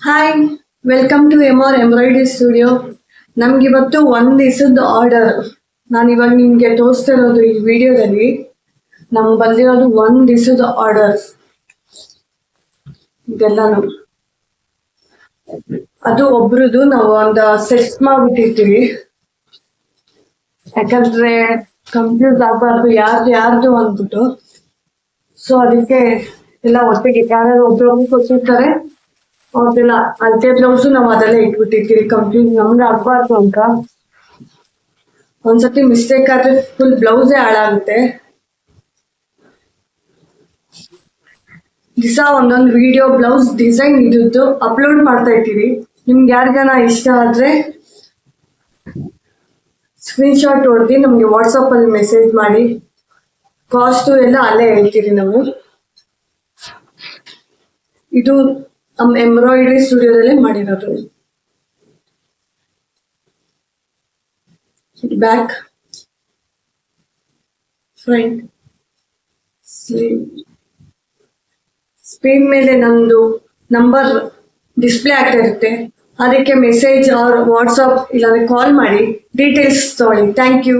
Hi, welcome to MR embroidery studio. ನಮ್ಗಿವತ್ತು ಒಂದ್ ದಿವಸದ ಆರ್ಡರ್. ನಾನು ಇವಾಗ ನಿಮ್ಗೆ ತೋರಿಸ್ತಾ ಇರೋದು ಈ ವಿಡಿಯೋದಲ್ಲಿ ನಮ್ಗೆ ಬಂದಿರೋದು ಒಂದ್ ದಿವಸದ ಆರ್ಡರ್. ಇದೆಲ್ಲಾನು ಅದು ಒಬ್ರದ್ದು ನಾವು ಒಂದು ಸೆಟ್ ಮಾಡ್ಬಿಟ್ಟಿರ್ತೀವಿ, ಯಾಕಂದ್ರೆ ಕನ್ಫ್ಯೂಸ್ ಆಗ್ಬಾರ್ದು ಯಾರ್ದು ಅಂದ್ಬಿಟ್ಟು. ಸೊ ಅದಕ್ಕೆ ಎಲ್ಲ ಒಟ್ಟಿಗೆ ಯಾರು ಒಬ್ರೊಬ್ರು ಕೊಟ್ಟಿರ್ತಾರೆ, ಅವ್ರದ್ದೆಲ್ಲ ಅಳತೆ ಬ್ಲೌಸು ನಾವು ಅದೆಲ್ಲ ಇಟ್ಬಿಟ್ಟಿರ್ತೀವಿ, ಕನ್ಫ್ಯೂಸ್ ನಮ್ಗೆ ಆಗ್ಬಾರ್ದು ಅಂತ. ಒಂದ್ಸತಿ ಮಿಸ್ಟೇಕ್ ಆದ್ರೆ ಫುಲ್ ಬ್ಲೌಸೇ ಹಾಳಾಗುತ್ತೆ. ದಿವಸ ಒಂದೊಂದು ವಿಡಿಯೋ ಬ್ಲೌಸ್ ಡಿಸೈನ್ ಇದ್ದು ಅಪ್ಲೋಡ್ ಮಾಡ್ತಾ ಇರ್ತೀವಿ. ನಿಮ್ಗೆ ಯಾರಿಗಾನ ಇಷ್ಟ ಆದ್ರೆ ಸ್ಕ್ರೀನ್ ಶಾಟ್ ಹೊಡೆದು ನಮ್ಗೆ ವಾಟ್ಸಪ್ ಅಲ್ಲಿ ಮೆಸೇಜ್ ಮಾಡಿ. ಕಾಸ್ಟು ಎಲ್ಲ ಅಲ್ಲೇ ಹೇಳ್ತೀರಿ ನಾವು. ಇದು ನಮ್ಮ ಎಂಬ್ರಾಯ್ಡ್ರಿ ಸ್ಟುಡಿಯೋದಲ್ಲೇ ಮಾಡಿರೋದು. Back, front, sleeve. ಸ್ಕ್ರೀನ್ ಮೇಲೆ ನಮ್ದು ನಂಬರ್ ಡಿಸ್ಪ್ಲೇ ಆಗ್ತಾ ಇರುತ್ತೆ, ಅದಕ್ಕೆ ಮೆಸೇಜ್ ಆರ್ ವಾಟ್ಸಪ್ ಇಲ್ಲಾಂದ್ರೆ ಕಾಲ್ ಮಾಡಿ ಡೀಟೇಲ್ಸ್ ತಗೊಳ್ಳಿ. Thank you.